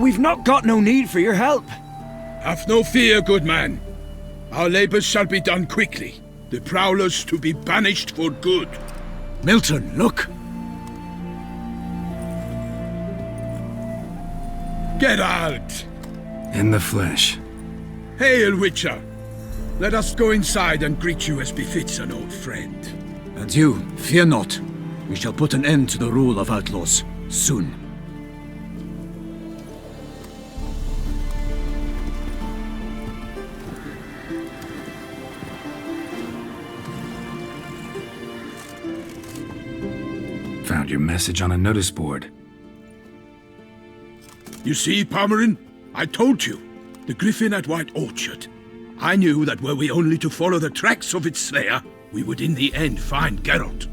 we've not got no need for your help. Have no fear, good man. Our labors shall be done quickly. The prowlers to be banished for good. Milton, look! Geralt! In the flesh. Hail, Witcher! Let us go inside and greet you as befits an old friend. And you, fear not. We shall put an end to the rule of outlaws, soon. Found your message on a notice board. You see, Palmerin? I told you. The griffin at White Orchard. I knew that were we only to follow the tracks of its slayer, we would in the end find Geralt.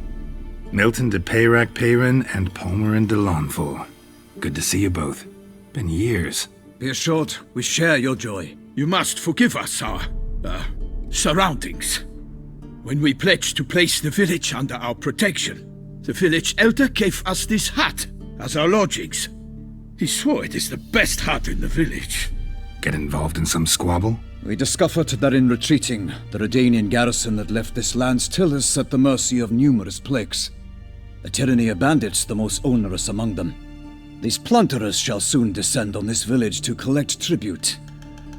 Milton de Peyrac Peyrin and Palmerin de Lawnful. Good to see you both. Been years. Be assured, we share your joy. You must forgive us our, surroundings. When we pledged to place the village under our protection, the village elder gave us this hut as our lodgings. He swore it is the best hut in the village. Get involved in some squabble? We discovered that in retreating, the Redanian garrison that left this land still is at the mercy of numerous plagues. A tyranny of bandits the most onerous among them. These plunderers shall soon descend on this village to collect tribute.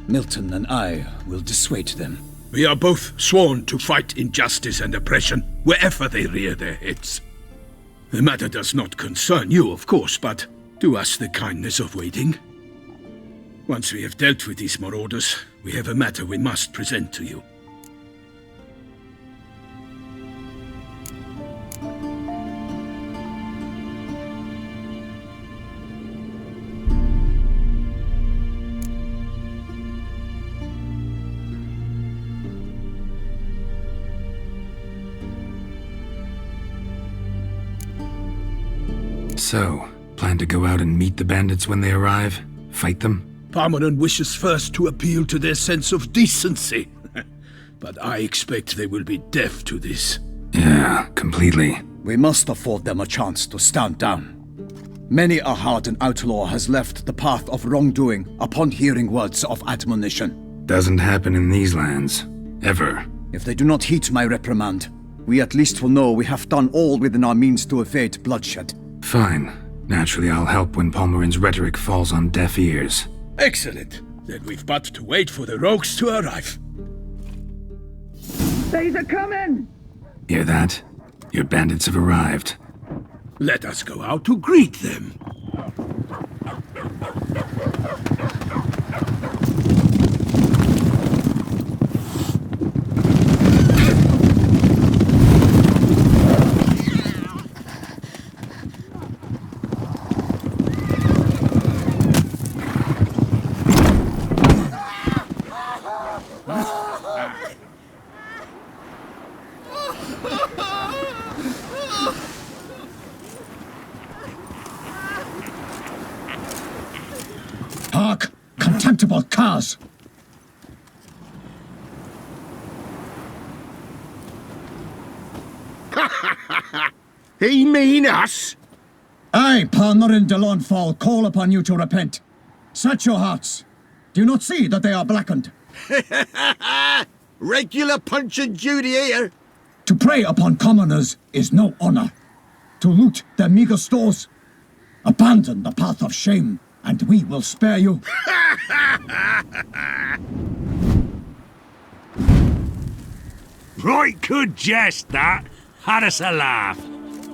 Milton and I will dissuade them. We are both sworn to fight injustice and oppression wherever they rear their heads. The matter does not concern you, of course, but do us the kindness of waiting. Once we have dealt with these marauders, we have a matter we must present to you. So, plan to go out and meet the bandits when they arrive? Fight them? Palmerin wishes first to appeal to their sense of decency. But I expect they will be deaf to this. Yeah, completely. We must afford them a chance to stand down. Many a hardened outlaw has left the path of wrongdoing upon hearing words of admonition. Doesn't happen in these lands. Ever. If they do not heed my reprimand, we at least will know we have done all within our means to evade bloodshed. Fine. Naturally, I'll help when Palmerin's rhetoric falls on deaf ears. Excellent. Then we've but to wait for the rogues to arrive. They's a coming! Hear that? Your bandits have arrived. Let us go out to greet them. Hark! Contemptible curs! He mean us? I, Palmerin de Lawnfall, call upon you to repent. Set your hearts. Do you not see that they are blackened? Regular Punch and Judy here. To prey upon commoners is no honor. To loot their meager stores, abandon the path of shame, and we will spare you. Right good jest, that. Had us a laugh.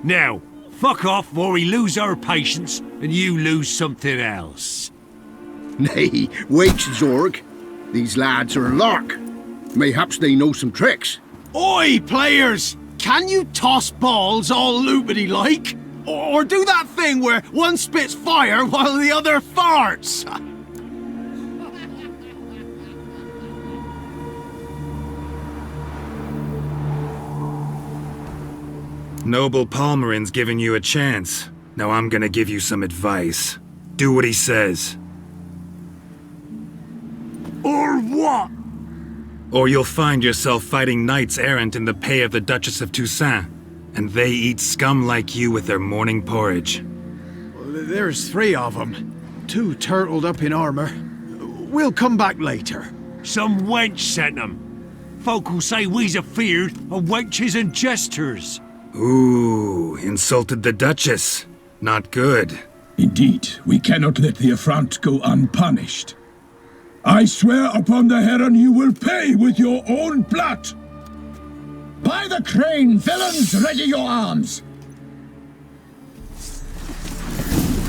Now, fuck off or we lose our patience and you lose something else. Nay, wait, Zorg. These lads are a lark. Mayhaps they know some tricks. Oi, players! Can you toss balls all loopity-like? Or do that thing where one spits fire while the other farts? Noble Palmerin's giving you a chance. Now I'm gonna give you some advice. Do what he says. Or what? Or you'll find yourself fighting knights errant in the pay of the Duchess of Toussaint, and they eat scum like you with their morning porridge. There's 3 of them. too turtled up in armor. We'll come back later. Some wench sent them. Folk will say we's afeard of wenches and jesters. Ooh, insulted the Duchess. Not good. Indeed, we cannot let the affront go unpunished. I swear upon the Heron you will pay with your own blood! By the crane, villains, ready your arms!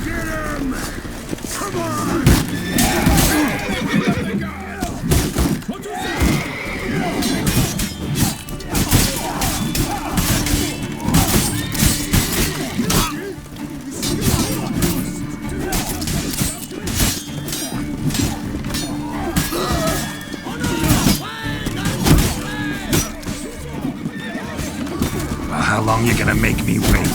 Get him! Come on! How long you gonna make me wait?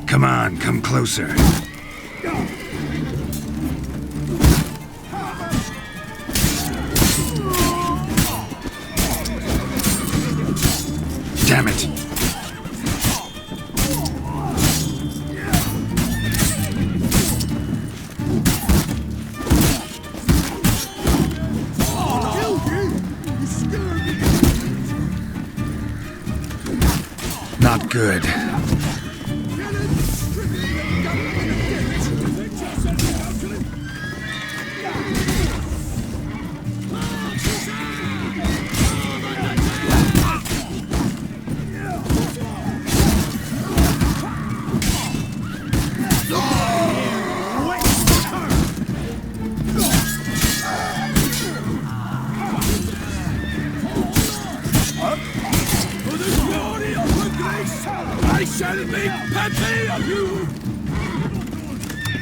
Come on, come closer. Damn it. Not good. I shall make petty of you!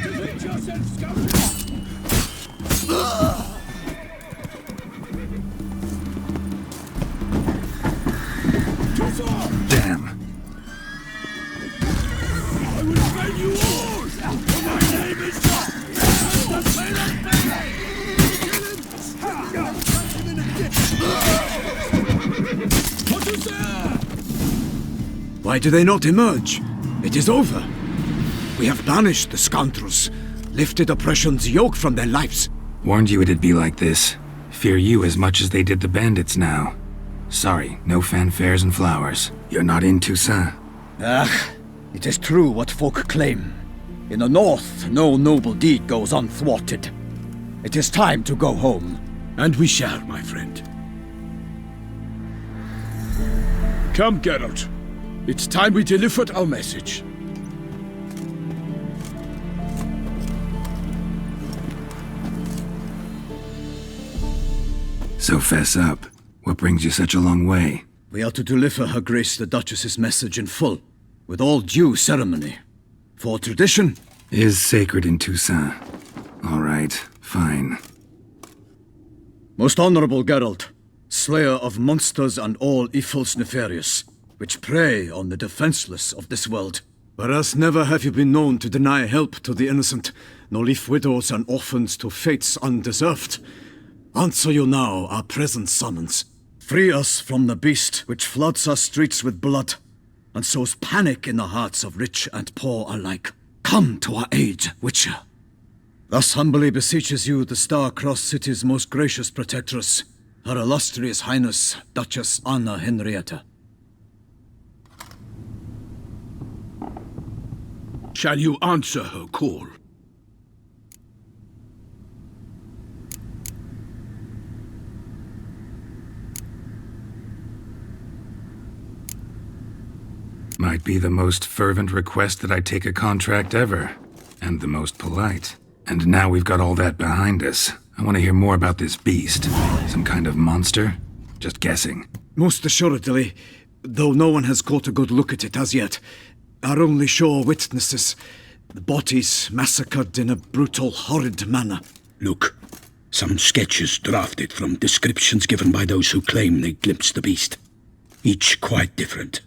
Defend yourself, scoundrel! Too far! Damn. I will find you all! For my name is the Silent What is there? Why do they not emerge? It is over. We have banished the scoundrels, lifted oppression's yoke from their lives. Warned you it'd be like this. Fear you as much as they did the bandits now. Sorry, no fanfares and flowers. You're not in Toussaint. Ah, it is true what folk claim. In the north, no noble deed goes unthwarted. It is time to go home. And we shall, my friend. Come, Geralt. It's time we delivered our message. So fess up. What brings you such a long way? We are to deliver Her Grace the Duchess's message in full, with all due ceremony. For tradition Is sacred in Toussaint. All right, fine. Most honorable Geralt, slayer of monsters and all evils nefarious, which prey on the defenseless of this world. Whereas never have you been known to deny help to the innocent, nor leave widows and orphans to fates undeserved. Answer you now our present summons. Free us from the beast which floods our streets with blood, and sows panic in the hearts of rich and poor alike. Come to our aid, Witcher. Thus humbly beseeches you the Star-Crossed City's most gracious protectress, Her illustrious Highness, Duchess Anna Henrietta. Shall you answer her call? Might be the most fervent request that I take a contract ever. And the most polite. And now we've got all that behind us. I want to hear more about this beast. Some kind of monster? Just guessing. Most assuredly, though no one has caught a good look at it as yet. Our only sure witnesses, the bodies massacred in a brutal, horrid manner. Look, some sketches drafted from descriptions given by those who claim they glimpsed the beast. Each quite different.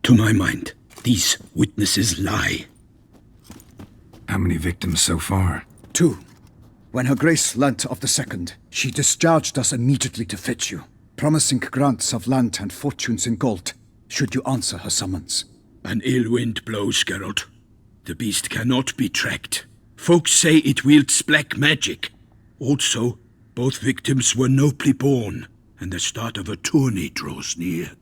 To my mind, these witnesses lie. How many victims so far? 2. When Her Grace learnt of the second, she discharged us immediately to fetch you, promising grants of land and fortunes in gold, should you answer her summons. An ill wind blows, Geralt. The beast cannot be tracked. Folks say it wields black magic. Also, both victims were nobly born, and the start of a tourney draws near.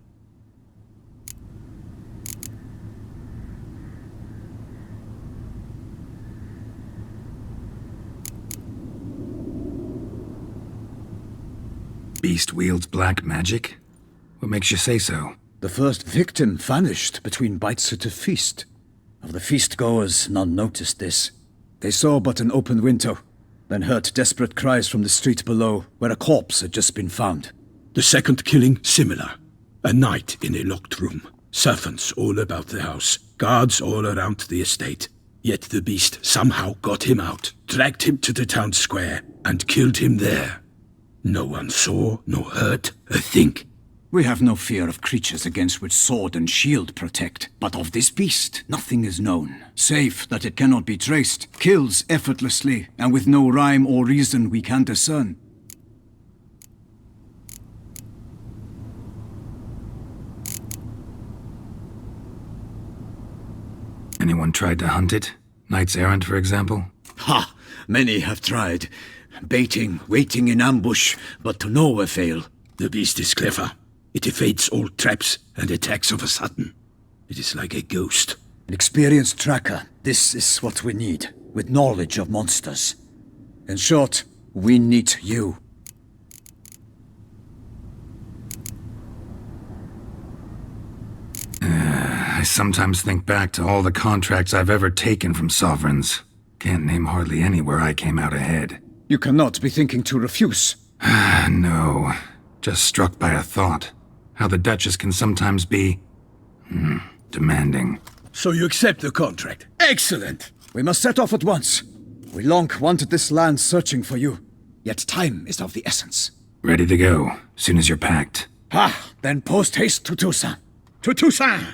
Beast wields black magic? What makes you say so? The first victim vanished between bites at a feast. Of the feast-goers, none noticed this. They saw but an open window, then heard desperate cries from the street below, where a corpse had just been found. The second killing, similar. A night in a locked room. Servants all about the house. Guards all around the estate. Yet the beast somehow got him out, dragged him to the town square, and killed him there. No one saw, nor heard a thing. We have no fear of creatures against which sword and shield protect, but of this beast nothing is known, save that it cannot be traced, kills effortlessly, and with no rhyme or reason we can discern. Anyone tried to hunt it? Knights errant, for example? Ha! Many have tried. Baiting, waiting in ambush, but to no avail. The beast is clever. It evades all traps and attacks of a sudden. It is like a ghost. An experienced tracker, this is what we need, with knowledge of monsters. In short, we need you. I sometimes think back to all the contracts I've ever taken from sovereigns. Can't name hardly any where I came out ahead. You cannot be thinking to refuse. No. Just struck by a thought. How the Duchess can sometimes be... demanding. So you accept the contract. Excellent! We must set off at once. We long wanted this land searching for you. Yet time is of the essence. Ready to go, soon as you're packed. Ah, then post-haste to Toussaint. To Toussaint!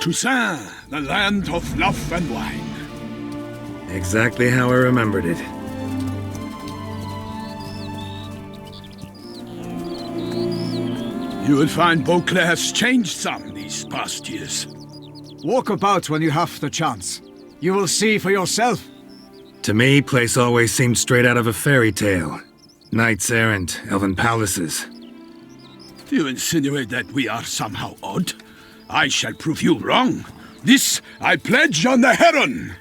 Toussaint, the land of love and wine. Exactly how I remembered it. You will find Beauclair has changed some these past years. Walk about when you have the chance. You will see for yourself. To me, place always seemed straight out of a fairy tale. Knights errant, elven palaces. Do you insinuate that we are somehow odd? I shall prove you wrong. This I pledge on the Heron!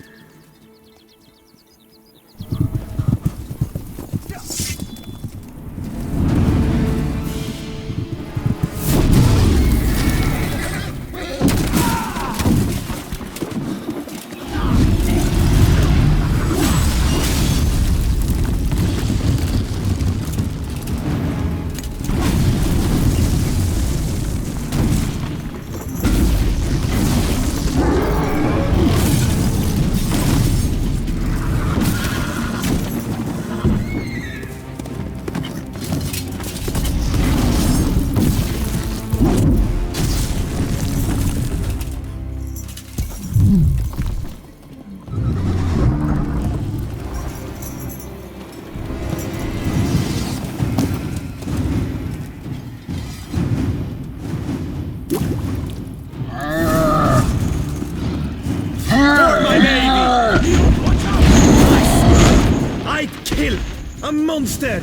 monster!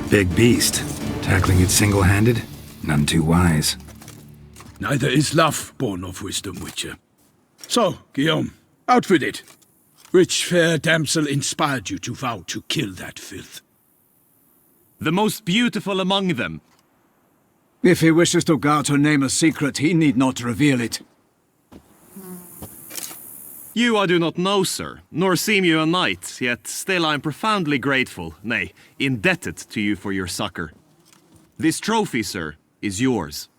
Big beast. Tackling it single-handed? None too wise. Neither is love born of wisdom, Witcher. So, Guillaume, out with it. Which fair damsel inspired you to vow to kill that filth? The most beautiful among them. If he wishes to guard her name a secret, he need not reveal it. You I do not know, sir, nor seem you a knight, yet still I am profoundly grateful, nay, indebted to you for your succor. This trophy, sir, is yours.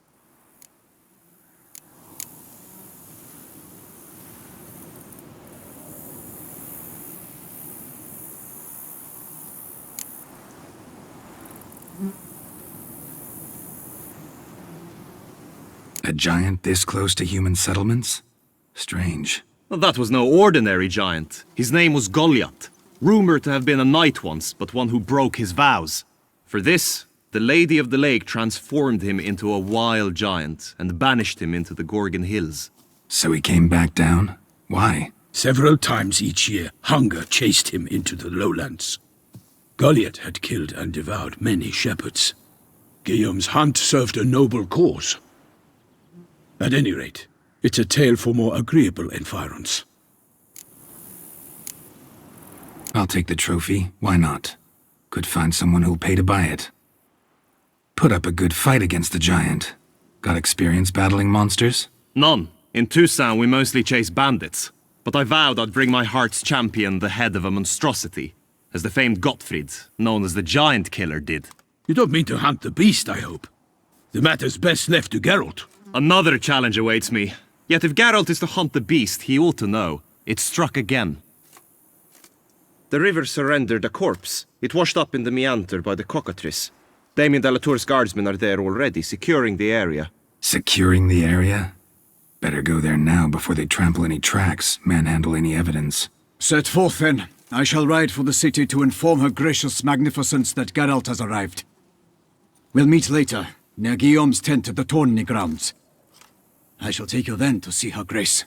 A giant this close to human settlements? Strange. Well, that was no ordinary giant. His name was Goliath, rumored to have been a knight once, but one who broke his vows. For this, the Lady of the Lake transformed him into a wild giant and banished him into the Gorgon Hills. So he came back down? Why? Several times each year, hunger chased him into the lowlands. Goliath had killed and devoured many shepherds. Guillaume's hunt served a noble cause. At any rate, it's a tale for more agreeable environs. I'll take the trophy. Why not? Could find someone who'll pay to buy it. Put up a good fight against the giant. Got experience battling monsters? None. In Toussaint we mostly chase bandits. But I vowed I'd bring my heart's champion the head of a monstrosity, as the famed Gottfried, known as the Giant Killer, did. You don't mean to hunt the beast, I hope. The matter's best left to Geralt. Another challenge awaits me. Yet if Geralt is to hunt the beast, he ought to know. It struck again. The river surrendered a corpse. It washed up in the meander by the cockatrice. Damien de la Tour's guardsmen are there already, securing the area. Securing the area? Better go there now before they trample any tracks, manhandle any evidence. Set forth then. I shall ride for the city to inform her gracious magnificence that Geralt has arrived. We'll meet later, near Guillaume's tent at the Tourney grounds. I shall take you then to see her grace.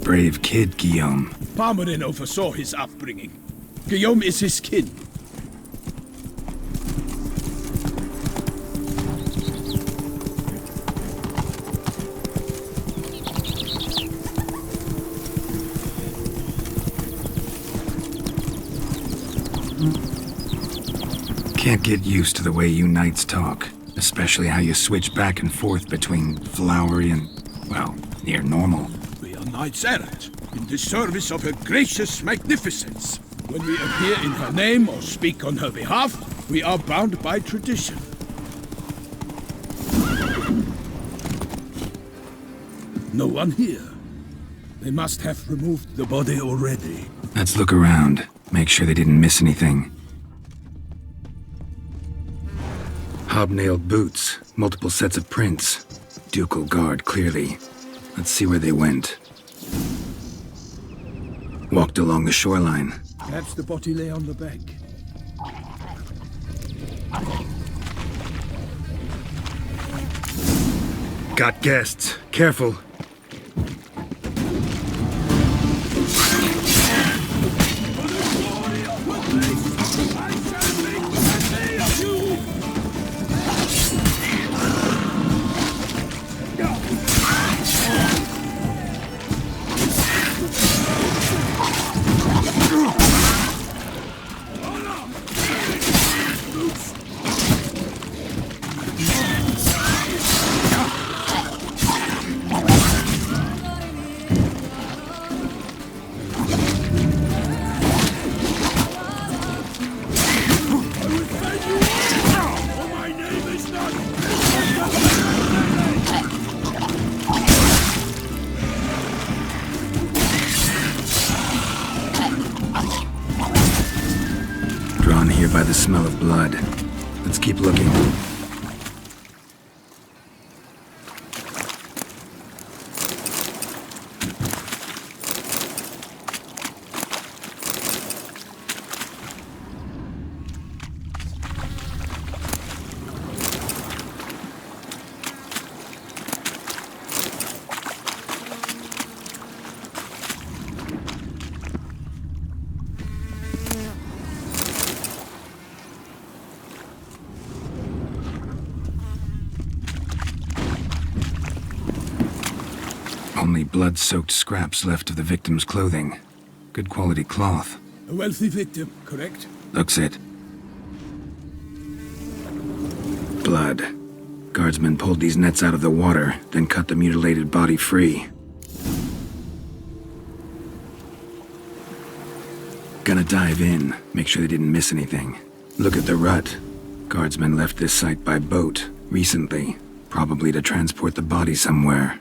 Brave kid, Guillaume. Palmerin oversaw his upbringing. Guillaume is his kin. Can't get used to the way you knights talk, especially how you switch back and forth between flowery and, well, near normal. We are knights errant, in the service of her gracious magnificence. When we appear in her name or speak on her behalf, We are bound by tradition. No one here. They must have removed the body already. Let's look around. Make sure they didn't miss anything. Hobnailed boots, multiple sets of prints. Ducal guard, clearly. Let's see where they went. Walked along the shoreline. Perhaps the body lay on the bank. Got guests. Careful. Drawn here by the smell of blood. Let's keep looking. Only blood-soaked scraps left of the victim's clothing. Good quality cloth. A wealthy victim, correct? Looks it. Blood. Guardsmen pulled these nets out of the water, then cut the mutilated body free. Gonna dive in, make sure they didn't miss anything. Look at the rut. Guardsmen left this site by boat, recently. Probably to transport the body somewhere.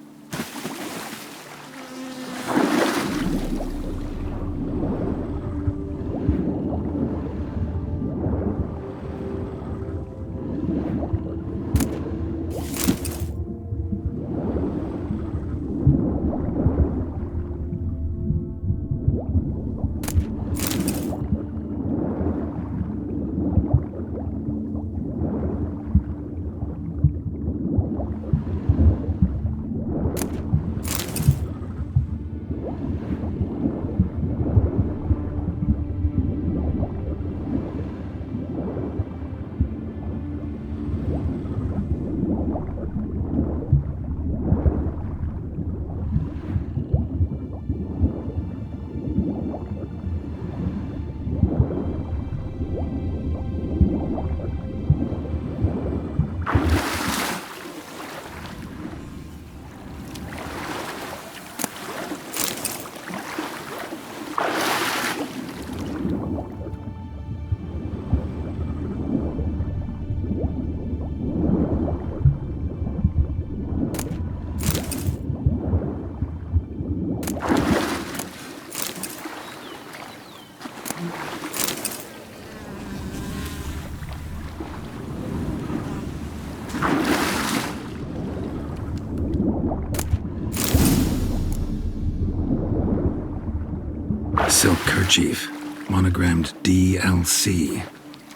Silk kerchief, monogrammed DLC.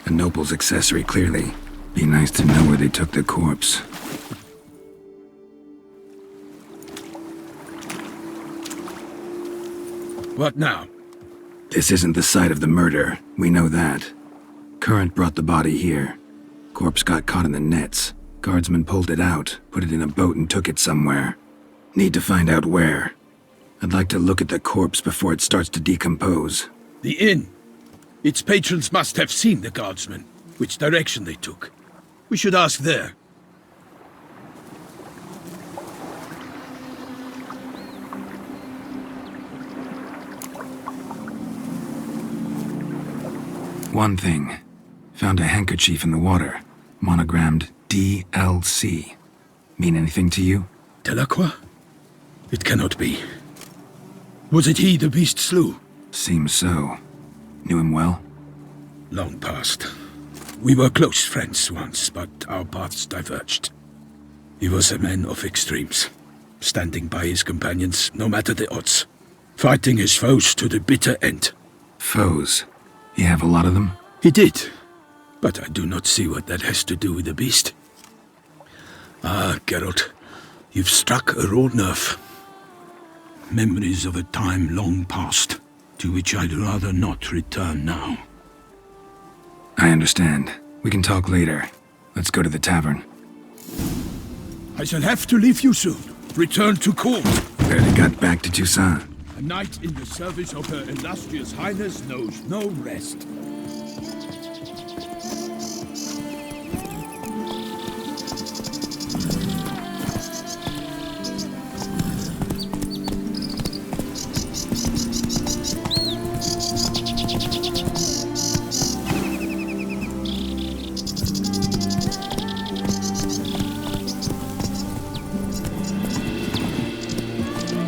A noble's accessory, clearly. Be nice to know where they took the corpse. What now? This isn't the site of the murder. We know that. Current brought the body here. Corpse got caught in the nets. Guardsmen pulled it out, put it in a boat and took it somewhere. Need to find out where. I'd like to look at the corpse before it starts to decompose. The inn. Its patrons must have seen the guardsmen, which direction they took. We should ask there. One thing. Found a handkerchief in the water, monogrammed DLC. Mean anything to you? Delacroix? It cannot be. Was it he the beast slew? Seems so. Knew him well? Long past. We were close friends once, but our paths diverged. He was a man of extremes, standing by his companions no matter the odds, fighting his foes to the bitter end. Foes? You have a lot of them? He did, but I do not see what that has to do with the beast. Ah, Geralt, you've struck a raw nerve. Memories of a time long past, to which I'd rather not return now. I understand. We can talk later. Let's go to the tavern. I shall have to leave you soon. Return to court. Barely got back to Toussaint. A knight in the service of Her Illustrious Highness knows no rest.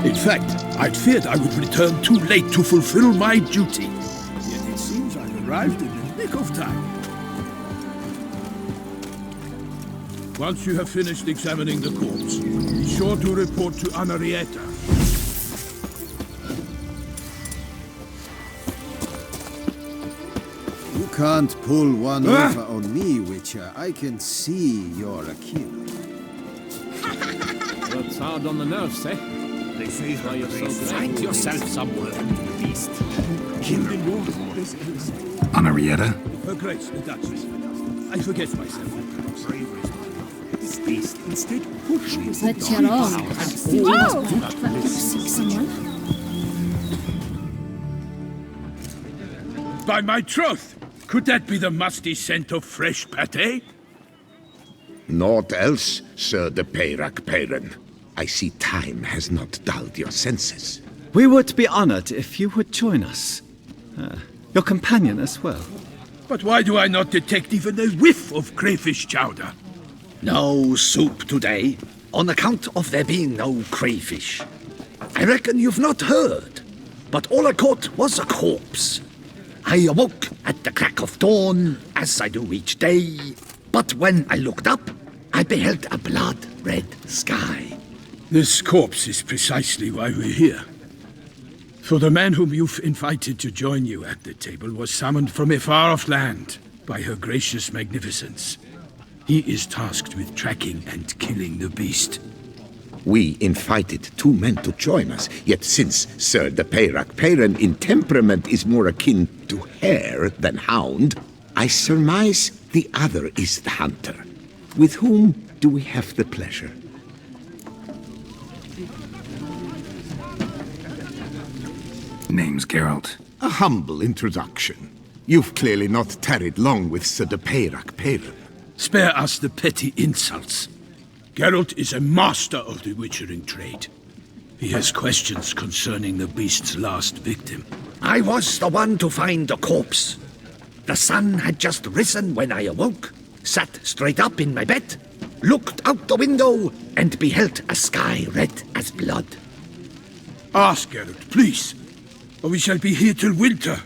In fact, I'd feared I would return too late to fulfill my duty. Yet it seems I've arrived in the nick of time. Once you have finished examining the corpse, be sure to report to Henrietta. You can't pull one over on me, Witcher. I can see you're a killer. That's hard on the nerves, eh? They say why you're so find yourself somewhere, beast. Killed in war. Henrietta? Her Grace, the Duchess. I forget myself. This beast instead push me. What's your wrong? Oh! See someone? By my troth! Could that be the musty scent of fresh pâté? Naught else, Sir de Peyrac-Peyran. I see time has not dulled your senses. We would be honored if you would join us. Your companion as well. But why do I not detect even a whiff of crayfish chowder? No soup today, on account of there being no crayfish. I reckon you've not heard, but all I caught was a corpse. I awoke at the crack of dawn, as I do each day, but when I looked up, I beheld a blood-red sky. This corpse is precisely why we're here. For the man whom you've invited to join you at the table was summoned from a far-off land by her gracious magnificence. He is tasked with tracking and killing the beast. We invited two men to join us, yet since Sir de Peyrac-Peyran in temperament is more akin to hare than hound, I surmise the other is the hunter. With whom do we have the pleasure? Name's Geralt. A humble introduction. You've clearly not tarried long with Sir de Peyrac-Peyran. Spare us the petty insults. Geralt is a master of the witchering trade. He has questions concerning the beast's last victim. I was the one to find the corpse. The sun had just risen when I awoke, sat straight up in my bed, looked out the window, and beheld a sky red as blood. Ask Geralt, please, or we shall be here till winter.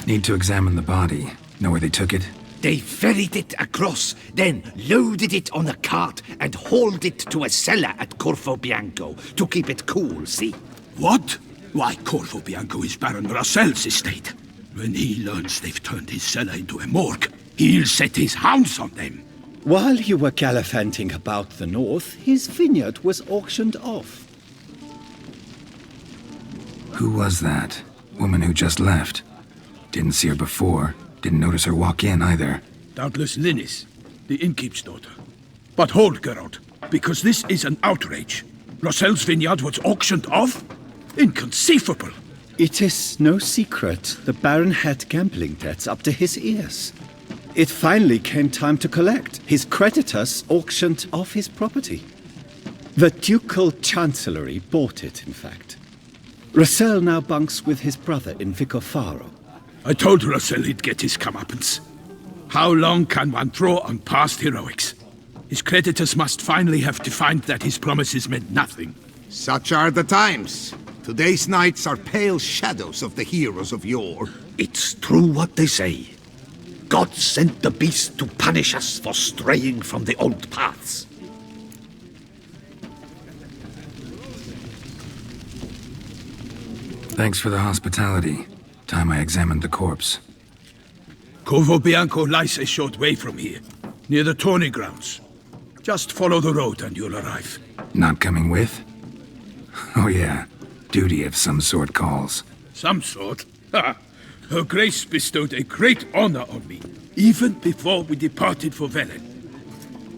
Need to examine the body. Know where they took it? They ferried it across, then loaded it on a cart and hauled it to a cellar at Corvo Bianco to keep it cool, see? What? Why, Corvo Bianco is Baron Russell's estate. When he learns they've turned his cellar into a morgue, he'll set his hounds on them. While you were gallivanting about the north, his vineyard was auctioned off. Who was that? Woman who just left. Didn't see her before. Didn't notice her walk in either. Doubtless Linnis, the innkeep's daughter. But hold, Geralt, because this is an outrage. Russell's vineyard was auctioned off? Inconceivable. It is no secret the Baron had gambling debts up to his ears. It finally came time to collect. His creditors auctioned off his property. The Ducal Chancellery bought it, in fact. Russell now bunks with his brother in Vicofaro. I told Russell he'd get his comeuppance. How long can one throw on past heroics? His creditors must finally have to find that his promises meant nothing. Such are the times. Today's knights are pale shadows of the heroes of yore. It's true what they say. God sent the beast to punish us for straying from the old paths. Thanks for the hospitality. Time I examined the corpse. Corvo Bianco lies a short way from here, near the tourney grounds. Just follow the road and you'll arrive. Not coming with? Oh yeah, duty of some sort calls. Some sort? Ha! Her Grace bestowed a great honor on me, even before we departed for Velen.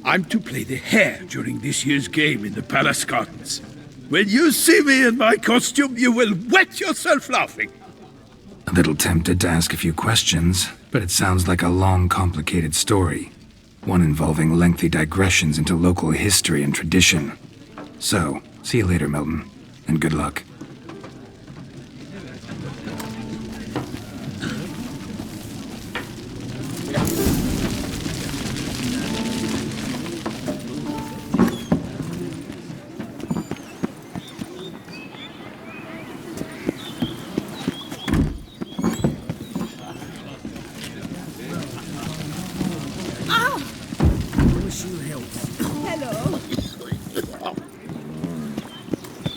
I'm to play the hare during this year's game in the Palace Gardens. When you see me in my costume, you will wet yourself laughing. A little tempted to ask a few questions, but it sounds like a long, complicated story. One involving lengthy digressions into local history and tradition. So, see you later, Milton, and good luck.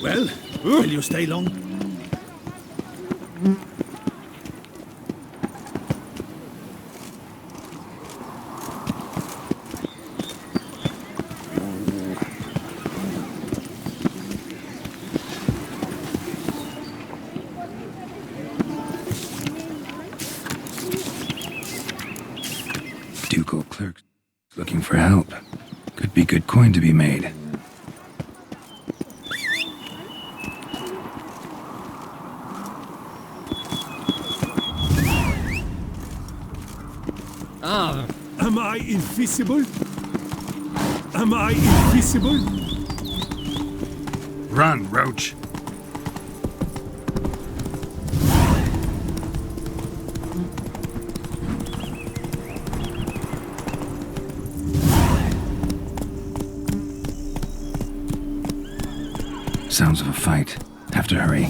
Well, will you stay long? Ducal clerk looking for help. Could be good coin to be made. Am I invisible? Am I invisible? Run, Roach. Sounds of a fight. Have to hurry.